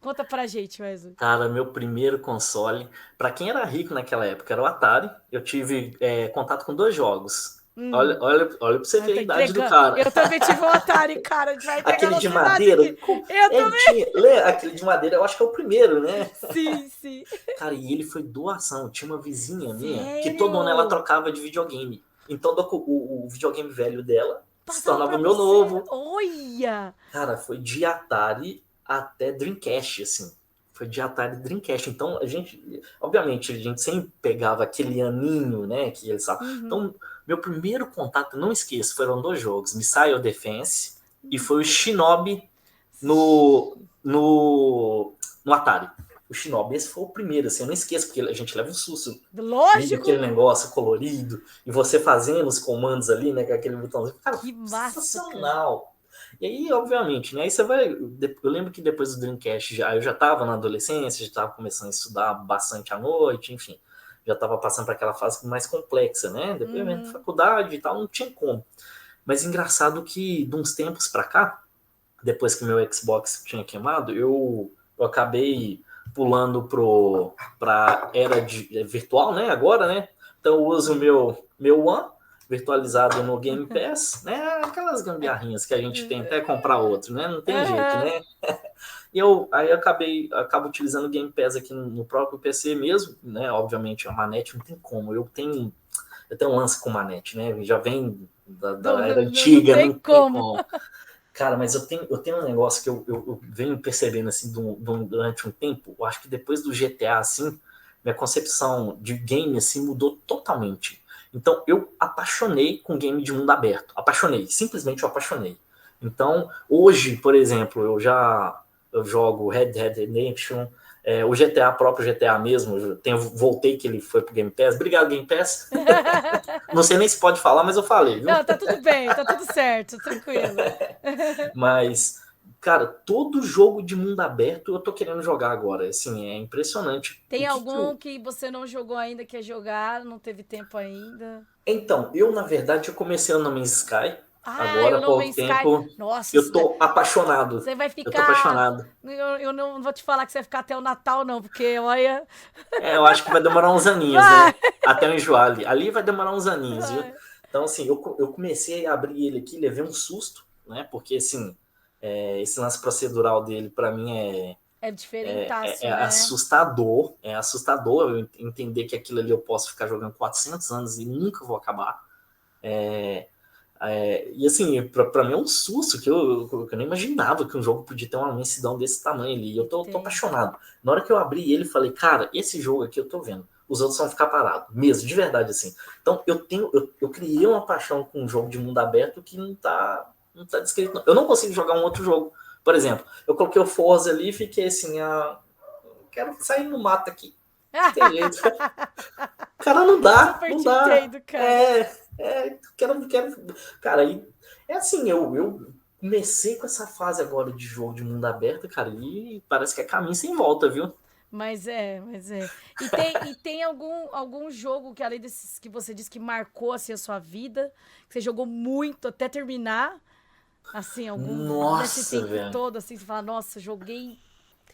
Conta pra gente, Wesley. cara, meu primeiro console, pra quem era rico naquela época, era o Atari. Eu tive contato com 2 jogos. Olha, olha pra você ver a Tá idade do entregando. cara. Eu também tive um Atari, cara. A gente vai entregar Aquele de nossa idade madeira, aqui. Eu também. aquele de madeira, eu acho que é o primeiro, né? Sim, sim. Cara, e ele foi doação. Tinha uma vizinha minha que todo ano ela Sério? trocava de videogame. Então o videogame velho dela se Passava tornava pra o meu você. novo. Olha! Cara, foi de Atari até Dreamcast, assim. Foi de Atari e Dreamcast. Então, a gente, obviamente, a gente sempre pegava aquele aninho, né, que eles sabem. Uhum. Então, meu primeiro contato, não esqueço, foram 2 jogos, Missile Defense e foi o Shinobi no, no, no Atari. O Shinobi, esse foi o primeiro, assim, eu não esqueço, porque a gente leva um susto vendo aquele Lógico! negócio colorido e você fazendo os comandos ali, né, com aquele botãozinho. Cara, Que massa, cara. sensacional. E aí, obviamente, né? Aí você vai. Eu lembro que depois do Dreamcast eu já estava na adolescência, já estava começando a estudar bastante à noite, enfim. Já estava passando para aquela fase mais complexa, né? Depois eu da Uhum. faculdade e tal, não tinha como. Mas engraçado que de uns tempos para cá, depois que meu Xbox tinha queimado, eu acabei pulando para era virtual, né? Agora, né? Então eu uso o meu One virtualizado no Game Pass, né? Aquelas gambiarrinhas que a gente tem até comprar outro, né? Não tem jeito, Aham. né? E aí eu acabo utilizando o Game Pass aqui no próprio PC mesmo, né? Obviamente a manete não tem como. Eu tenho um lance com manete, né? Já vem da era Não antiga, tem não tem como. como. Cara, mas eu tenho um negócio que eu venho percebendo assim durante um tempo. Eu acho que depois do GTA, assim, minha concepção de game assim mudou totalmente. Então eu apaixonei com game de mundo aberto. Apaixonei, simplesmente eu apaixonei. Então, hoje, por exemplo, eu jogo Red Dead Redemption, o GTA, próprio GTA mesmo, voltei que ele foi pro Game Pass. Obrigado, Game Pass. Não sei nem se pode falar, mas eu falei, viu? Não, tá tudo bem, tá tudo certo, tranquilo. Mas, cara, todo jogo de mundo aberto eu tô querendo jogar agora. Assim, é impressionante. O Tem que que algum eu. que você não jogou ainda, quer jogar, não teve tempo ainda? Então, na verdade, eu comecei o No Man's Sky. Ah, Agora, eu há No pouco Man's Sky. tempo. Nossa, Eu tô apaixonado. você vai Eu tô ficar. apaixonado. Eu não vou te falar que você vai ficar até o Natal, não, porque olha. Eu acho que vai demorar uns aninhos, Vai! né? Até eu enjoar ali. Ali vai demorar uns aninhos, viu? Vai. Então, assim, eu comecei a abrir ele aqui, levei um susto, né? Porque, assim, esse lance procedural dele, para mim, É é diferentaço, né? assustador. É assustador eu entender que aquilo ali eu posso ficar jogando 400 anos e nunca vou acabar. E assim, pra mim é um susto que eu nem imaginava que um jogo podia ter uma imensidão desse tamanho ali. Eu tô Tem. apaixonado. Na hora que eu abri ele, falei, cara, esse jogo aqui eu tô vendo. Os outros vão ficar parados, mesmo, de verdade, assim. Então, eu criei uma paixão com um jogo de mundo aberto que não tá descrito. Não. Eu não consigo jogar um outro jogo. Por exemplo, eu coloquei o Forza ali e fiquei assim, quero sair no mato aqui. Tem jeito. Cara, não dá, Super não te dá. entendo, cara. Quero. Cara, aí é assim, eu comecei com essa fase agora de jogo de mundo aberto, cara, e parece que é caminho sem volta, viu? Mas é. E tem algum jogo que, além desses que você disse que marcou assim, a sua vida, que você jogou muito até terminar? Assim, algum nesse Nossa, tempo velho. todo, assim, você fala, nossa, joguei.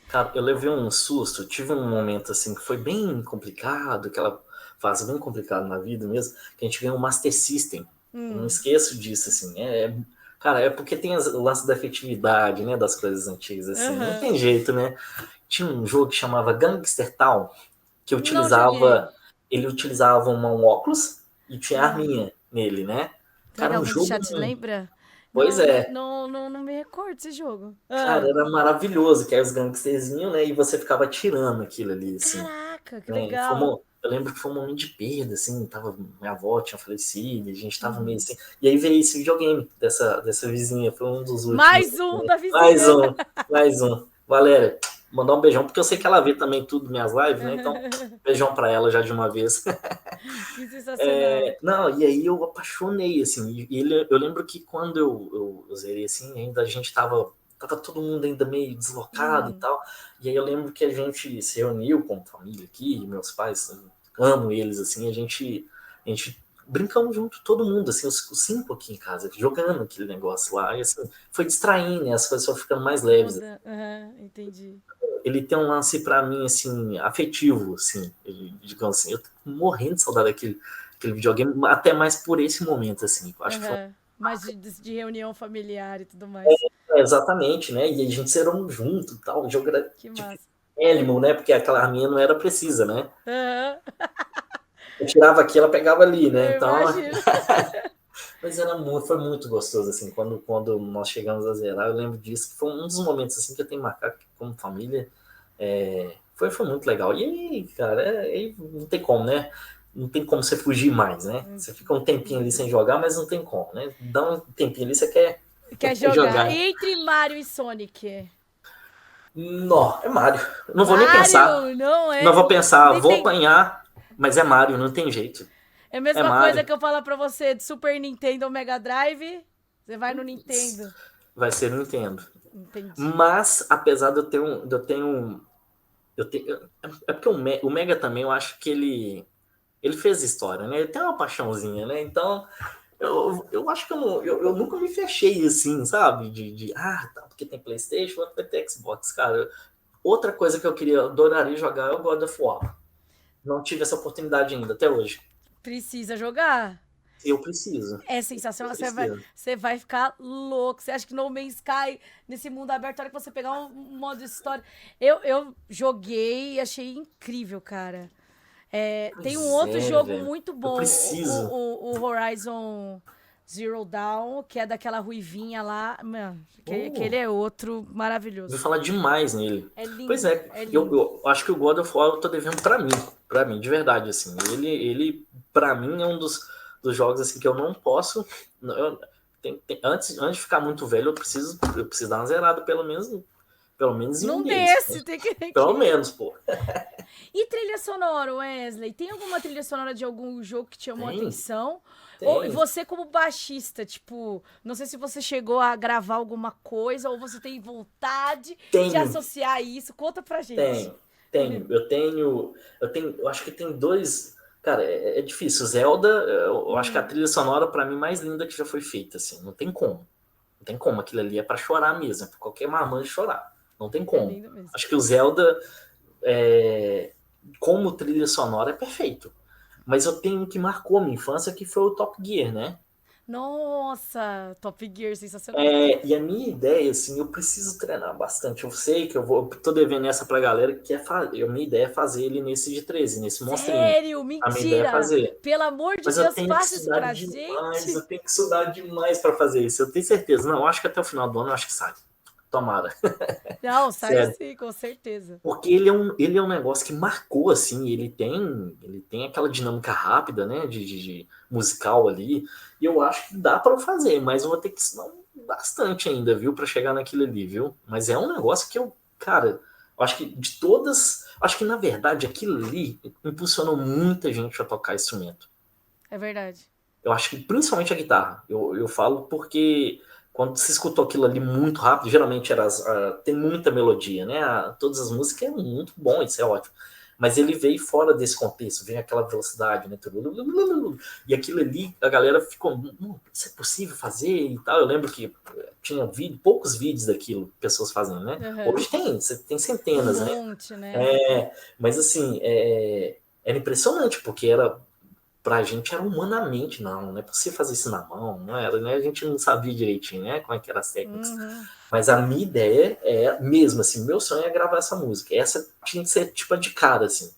Cara, eu levei um susto, tive um momento assim que foi bem complicado, aquela fase bem complicada na vida mesmo, que a gente ganhou um Master System. Eu não esqueço disso, assim. Cara, é porque tem o lance da efetividade, né, das coisas antigas, assim. Não Aham. tem jeito, né? Tinha um jogo que chamava Gangster Town, que Não joguei. ele utilizava um óculos e tinha arminha nele, né? Será que Cara, um alguém do jogo, chat lembra? pois Não, é. não me recordo desse jogo. Cara, Ah, era maravilhoso, que aí os gangsterzinhos, né? E você ficava tirando aquilo ali, assim. caraca, que Né? legal. Eu lembro que foi um momento de perda, assim, tava, minha avó tinha falecido, a gente tava meio assim. E aí veio esse videogame dessa vizinha, foi um dos últimos. Mais um da Mais vizinha. um, mais um. Valéria, mandar um beijão, porque eu sei que ela vê também tudo minhas lives, né? Então, beijão pra ela já de uma vez. Que sensacional. Não, e aí eu apaixonei, assim, eu lembro que quando eu zerei, assim, ainda a gente tava todo mundo ainda meio deslocado e tal, e aí eu lembro que a gente se reuniu como família aqui, meus pais, amo eles, assim, a gente brincamos junto, todo mundo, assim, os cinco aqui em casa, jogando aquele negócio lá, e assim, foi distraindo, né, as coisas foram ficando mais leves. Muda. Aham, entendi. Ele tem um lance pra mim, assim, afetivo, assim, digamos assim. Eu tô morrendo de saudade daquele videogame, até mais por esse momento, assim. Eu acho que foi Aham. Mais de reunião familiar e tudo mais. exatamente, né? E a gente zerou junto e tal. O jogo era Que tipo massa. Animal, né? Porque aquela arminha não era precisa, né? Aham. Eu tirava aqui, ela pegava ali, né? Eu Então, imagino. mas foi muito gostoso, assim, quando nós chegamos a zerar. Eu lembro disso, que foi um dos momentos, assim, que eu tenho marcado como família. Foi muito legal. E aí, cara, aí não tem como, né? Não tem como você fugir mais, né? Você fica um tempinho ali sem jogar, mas não tem como, né? Dá um tempinho ali, você quer Quer jogar? jogar. Entre Mario e Sonic. Não, é Mario. Não vou nem pensar. Mario, não Não é? vou pensar, Nem vou tem. apanhar, mas é Mario, não tem jeito. É a É mesma coisa Mario. que eu falar pra você de Super Nintendo ou Mega Drive. Você vai no Nintendo. Vai ser Nintendo. Entendi. Mas, apesar é porque o Mega também, eu acho que ele fez história, né? Ele tem uma paixãozinha, né? Então, eu acho que eu nunca me fechei assim, sabe? Tá, porque tem PlayStation, vai ter Xbox, cara. Outra coisa que adoraria jogar é o God of War. Não tive essa oportunidade ainda, até hoje. Precisa jogar. Eu preciso. É Eu sensacional. preciso. Você vai ficar louco. Você acha que No Man's Sky, nesse mundo aberto, a hora que você pegar um modo história. Eu joguei e achei incrível, cara. Tem um Pois outro é, jogo velho. muito Eu bom, preciso. o Horizon Zero Dawn, que é daquela ruivinha lá. Mano, que ele Oh, é outro ouvi maravilhoso. falar demais nele. É Pois lindo, é, é eu, lindo. eu acho que o God of War eu tô devendo pra mim, de verdade, assim. Ele para mim, é um dos jogos assim que eu não posso. Antes de ficar muito velho, eu preciso dar uma zerada, pelo menos em um Num deles. desse, tem que, Pelo menos, pô. E trilha sonora, Wesley? Tem alguma trilha sonora de algum jogo que te chamou a Tem, atenção? Ou tem, você como baixista, tipo, não sei se você chegou a gravar alguma coisa ou você tem vontade de tenho, associar isso. Conta pra gente. tenho, tenho. Eu acho que tem dois. Cara, é difícil. Zelda, eu acho que a trilha sonora, pra mim, mais linda que já foi feita, assim. Não tem como. Não tem como. Aquilo ali é pra chorar mesmo. É pra qualquer marmanjo chorar. Não tem É como. lindo mesmo. Acho que o Zelda, é, como trilha sonora, é perfeito. Mas eu tenho um que marcou a minha infância, que foi o Top Gear, né? Nossa, Top Gear, sensacional. E a minha ideia, assim, eu preciso treinar bastante. Eu sei que eu tô devendo essa pra galera, que a minha ideia é fazer ele nesse de 13 nesse monstrinho. Sério? A minha ideia é Mentira! fazer. Pelo amor de Mas eu Deus, tenho que passa isso estudar pra demais, eu gente. tenho que estudar demais pra fazer isso. Eu tenho certeza. Não, eu acho que até o final do ano eu acho que sai. Tomara. Não, sai Sério. sim, com certeza. Porque ele é um negócio que marcou, assim, ele tem aquela dinâmica rápida, né, de musical ali, e eu acho que dá para fazer, mas eu vou ter que estudar bastante ainda, viu, para chegar naquilo ali, viu? Mas é um negócio que cara, Eu acho que de todas, acho que na verdade aquilo ali impulsionou muita gente a tocar instrumento. É verdade. Eu acho que principalmente a guitarra. Eu falo porque quando se escutou aquilo ali muito rápido, geralmente tem muita melodia, né? Todas as músicas é muito bom, isso é ótimo. Mas ele veio fora desse contexto, veio aquela velocidade, né? E aquilo ali, a galera ficou, isso é possível fazer e tal. Eu lembro que tinha poucos vídeos daquilo, pessoas fazendo, né? Uhum. Hoje tem centenas, né? Monte, né? Mas assim, era impressionante, porque pra gente era humanamente, não é possível fazer isso na mão, não era, né? A gente não sabia direitinho, né? Como é que eram as técnicas. Mas a minha ideia é mesmo, assim, meu sonho é gravar essa música. Essa tinha que ser tipo a de cara, assim.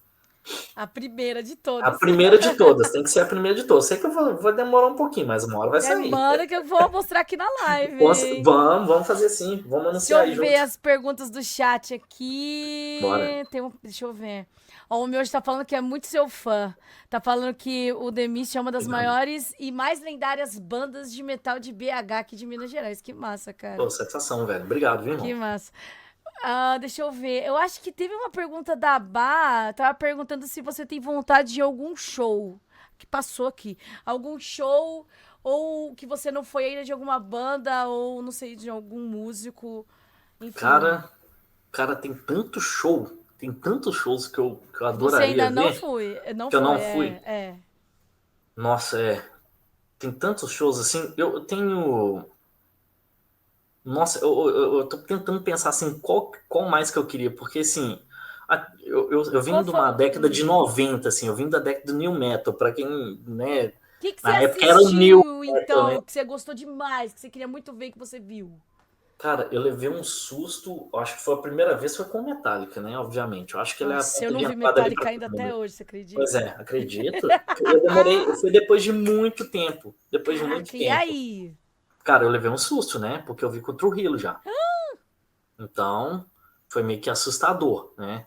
A primeira de todas. A primeira de todas, tem que ser a primeira de todas. Sei que eu vou demorar um pouquinho, mas uma hora vai sair. Demora que eu vou mostrar aqui na live. Vamos fazer assim, vamos anunciar aí junto. Deixa eu ver as perguntas do chat aqui. Bora. Deixa eu ver. Ó, o meu hoje tá falando que é muito seu fã. Tá falando que o The Mist é uma das maiores e mais lendárias bandas de metal de BH aqui de Minas Gerais. Que massa, cara. Pô, satisfação, velho. Obrigado, viu, irmão? Que massa. Deixa eu ver. Eu acho que teve uma pergunta da Bá. Tava perguntando se você tem vontade de algum show que passou aqui. Algum show ou que você não foi ainda de alguma banda ou, não sei, de algum músico. Enfim. Cara, tem tanto show. Tem tantos shows que eu adoraria ver. Você ainda não fui. Eu não fui. Nossa, tem tantos shows assim. Eu tenho... Nossa, eu tô tentando pensar assim, qual mais que eu queria, porque assim, eu vim de uma década de 90, assim, eu vim da década do New Metal, pra quem, né, que na você época era o New assistiu, então, Metal, né? que você gostou demais, que você queria muito ver, que você viu? Cara, eu levei um susto, acho que foi a primeira vez, foi com Metallica, né, obviamente, eu acho que ele é a Nossa, eu não porta de vi entrada ali Metallica pra ainda todo até mundo. hoje, você acredita? Pois é, acredito. Eu fui depois de muito tempo, E aí? Cara, eu levei um susto, né? Porque eu vi com o Trujillo já. Então, foi meio que assustador, né?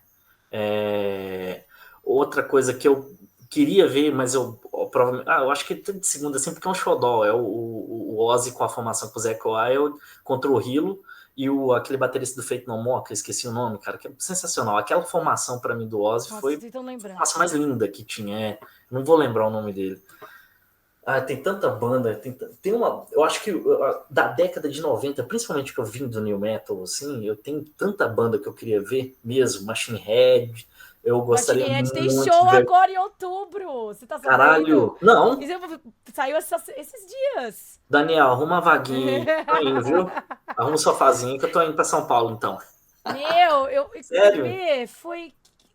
Outra coisa que eu queria ver, mas eu provavelmente... eu acho que de segunda, assim, porque é um xodó. É o Ozzy com a formação com o Zac Wild contra o Hilo e aquele baterista do Fate No More, que eu esqueci o nome, cara, que é sensacional. Aquela formação, pra mim, do Ozzy foi a formação mais linda que tinha. Não vou lembrar o nome dele. Tem tanta banda, tem uma... Eu acho que da década de 90, principalmente que eu vim do New Metal, assim, eu tenho tanta banda que eu queria ver mesmo. Machine Head, eu gostaria Machine Head muito tem show de ver... agora em outubro, você tá sabendo? Caralho, não. Saiu esses dias. Daniel, arruma uma vaguinha aí, tô indo, viu? Arruma um sofazinho que eu tô indo pra São Paulo, então. Sério?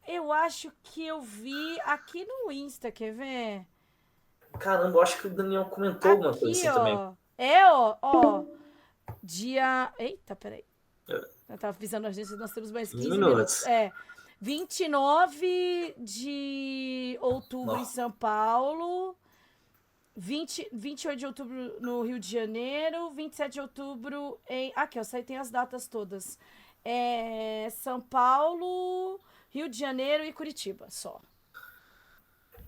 Eu acho que eu vi aqui no Insta, quer ver? Caramba, eu acho que o Daniel comentou alguma coisa assim também. Dia... Eita, peraí. Eu tava avisando a gente, nós temos mais 15 minutos. 29 de outubro em São Paulo, 28 de outubro no Rio de Janeiro, 27 de outubro em... Aqui, ó, tem as datas todas. São Paulo, Rio de Janeiro e Curitiba, só.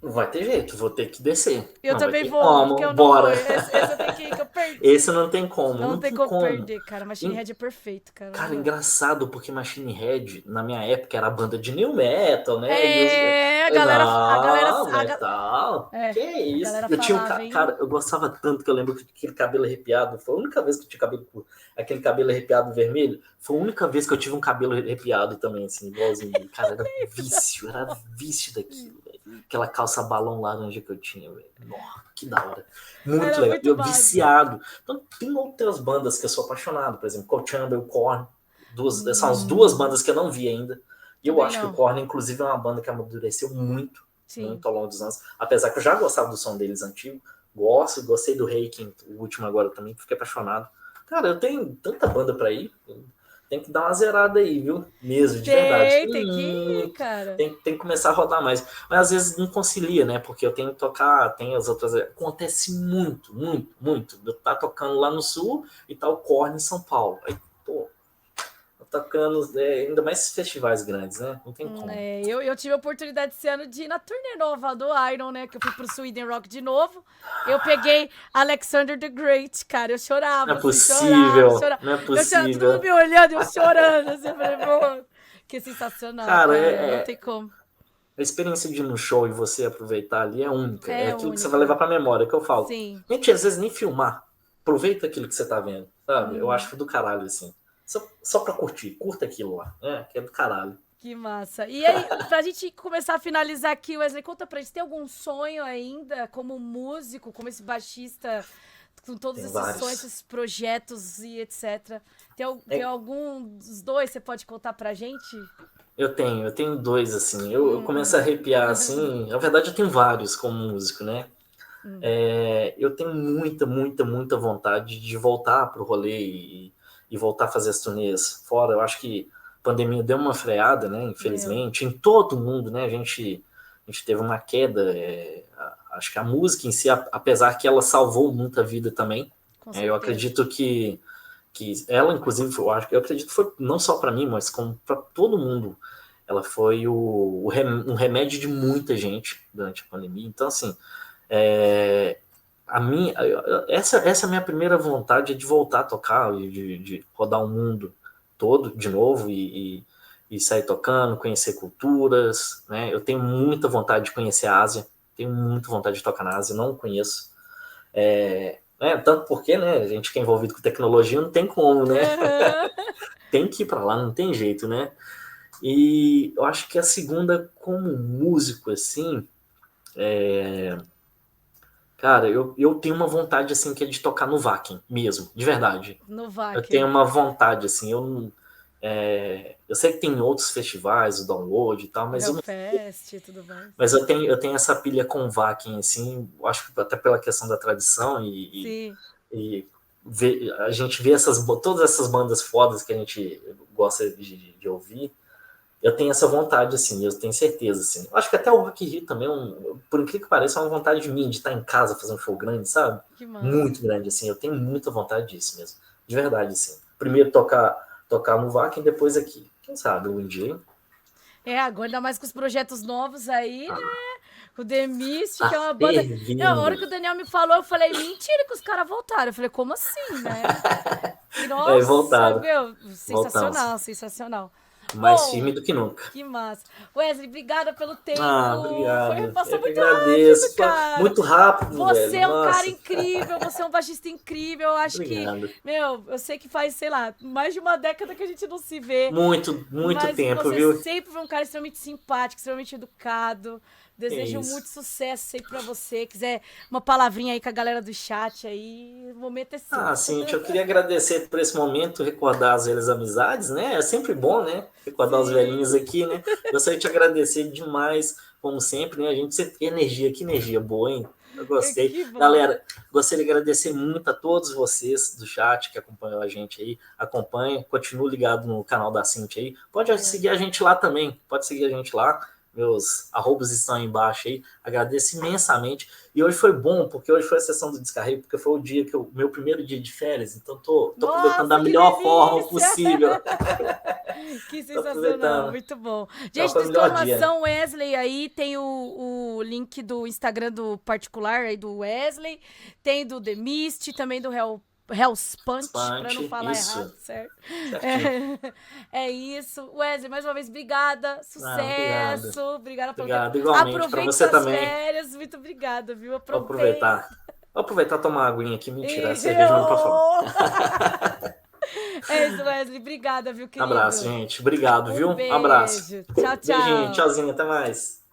Não vai ter jeito, vou ter que descer. Eu também vou, porque eu não Bora. Esse eu tenho que ir, que eu perdi. Esse não tem como. Não tem como perder, cara. Machine Head é perfeito, cara. Cara, engraçado, porque Machine Head, na minha época, era a banda de New Metal, né? A galera... Metal. Que isso? Eu tinha cara, eu gostava tanto que eu lembro que aquele cabelo arrepiado, foi a única vez que eu tinha aquele cabelo arrepiado vermelho, foi a única vez que eu tive um cabelo arrepiado também, assim, igualzinho. Cara, era vício daquilo, velho. Aquela calça balão laranja que eu tinha, velho. Nossa, que da hora. Muito legal. Eu viciado. Então, tem outras bandas que eu sou apaixonado, por exemplo, Cold Chamber, o Korn. São as duas bandas que eu não vi ainda. E eu acho que o Korn, inclusive, é uma banda que amadureceu muito ao longo dos anos. Apesar que eu já gostava do som deles antigo. Gostei do Reiki, o último agora também, fiquei apaixonado. Cara, eu tenho tanta banda pra ir. Tem que dar uma zerada aí, viu? Mesmo, de verdade. Tem que ir, cara. Tem que começar a rodar mais. Mas às vezes não concilia, né? Porque eu tenho que tocar, tem as outras... Acontece muito. Eu tá tocando lá no Sul e tá o Korn em São Paulo. Aí, pô, tocando ainda mais festivais grandes, né? Não tem como. Eu tive a oportunidade esse ano de ir na turnê nova do Iron, né? Que eu fui pro Sweden Rock de novo. Eu peguei Alexander the Great, cara. Eu chorava. Não é possível. Chorava. Não é possível. Todo mundo me olhando, eu chorando. Assim, eu falei, pô. Que sensacional, Cara, cara. Não tem como. a experiência de ir no show e você aproveitar ali é única. É É aquilo que você vai único. levar pra memória, que eu falo. Sim. Gente, às vezes nem filmar. Aproveita aquilo que você tá vendo, sabe? Eu Uhum. acho do caralho, assim. Só pra curtir. Curta aquilo lá. Que é do caralho. Que massa. E aí, pra gente começar a finalizar aqui, Wesley, conta pra gente, tem algum sonho ainda como músico, como esse baixista, com todos Tem esses sonhos, vários. esses projetos e etc. Tem É, algum dos dois que você pode contar pra gente? eu tenho dois, assim. Eu começo a arrepiar, assim. Na verdade, eu tenho vários como músico, né? Eu tenho muita, muita, muita vontade de voltar pro rolê e voltar a fazer as turnês fora. Eu acho que a pandemia deu uma freada, né? Meu, Infelizmente, em todo mundo, né? A gente teve uma queda. Acho que a música em si, apesar que ela salvou muita vida também, com eu certeza. acredito que ela, inclusive, eu acredito que foi não só para mim, mas como para todo mundo. Ela foi um remédio de muita gente durante a pandemia. Então, assim, é, a minha, essa é a minha primeira vontade é de voltar a tocar, de rodar o mundo todo de novo e sair tocando, conhecer culturas, né? Eu tenho muita vontade de conhecer a Ásia, tenho muita vontade de tocar na Ásia, não conheço. Tanto porque, né, a gente que é envolvido com tecnologia não tem como, né? Aham. Tem que ir para lá, não tem jeito, né? E eu acho que a segunda, como músico, assim, cara, eu tenho uma vontade, assim, que é de tocar no Wacken mesmo, de verdade. No Eu tenho Wacken. uma vontade, assim, eu sei que tem outros festivais, o Download e tal, O mas eu não, Hellfest e tudo mais. mas eu tenho essa pilha com o Wacken, assim, eu acho que até pela questão da tradição Sim. e a gente vê todas essas bandas fodas que a gente gosta de ouvir. Eu tenho essa vontade, assim, eu tenho certeza, assim. Eu acho que até o Rock in Rio também, por incrível que pareça, é uma vontade de mim, de estar em casa fazendo um show grande, sabe? Que massa. Muito grande, assim. Eu tenho muita vontade disso mesmo. De verdade, assim. Primeiro tocar no Wacken, depois aqui. Quem sabe, um dia. Agora ainda mais com os projetos novos aí, Ah, né? O The Mist, que é tá uma banda. Não, a hora fervindo. que o Daniel me falou, eu falei, mentira que os caras voltaram. Eu falei, como assim, né? E nossa, Voltaram. meu, Voltamos. sensacional, sensacional. Mais firme Bom, do que nunca. que massa. Wesley, obrigada pelo Ah, tempo. obrigado. Passou Eu que muito rápido, agradeço. Pô, cara. muito rápido, Você velho. é um cara Nossa. incrível, você é um baixista incrível. Eu acho que, Obrigado. meu, eu sei que faz, sei lá, mais de uma década que a gente não se vê. Muito, muito Mas tempo, você viu? sempre foi um cara extremamente simpático, extremamente educado. É Desejo muito isso. sucesso sempre pra você. Quiser uma palavrinha aí com a galera do chat aí, o momento é seu. Ah, Cintia, eu queria agradecer por esse momento, recordar as velhas amizades, né? É sempre bom, né? Recordar os velhinhos Sim, aqui, né? Gostaria de te agradecer demais, como sempre, né? A gente sempre tem energia, que energia boa, hein? Eu gostei. que bom. Galera, gostaria de agradecer muito a todos vocês do chat que acompanham a gente aí. Acompanha, continue ligado no canal da Cintia aí. Pode seguir a gente lá também, pode seguir a gente lá. Meus arrobas estão aí embaixo aí. Agradeço imensamente. E hoje foi bom, porque hoje foi a sessão do descarrego, porque foi o dia que meu primeiro dia de férias, então tô aproveitando da Nossa, que melhor forma delícia! possível. Que Tô sensacional, aproveitando. muito bom. Então Gente, de foi o melhor dia. exclamação Wesley aí, tem o link do Instagram do particular aí do Wesley, tem do The Mist, também do Hell's Punch, pra não Bastante. falar errado, Isso, certo? certinho. É isso. Wesley, mais uma vez, obrigada, Ah, obrigado. sucesso, obrigada pelo tempo. Obrigado. Igualmente, para Aproveite você suas também. férias, muito obrigada, viu? Vou Aproveite. aproveitar. Vou aproveitar e tomar uma aguinha aqui. Mentira, a E- cerveja não pode falar. É isso, Wesley. Obrigada, viu, Abraço, querido? gente. Obrigado, Um viu? Abraço. beijo. Tchau, Beijinho, tchau. tchauzinho, até mais.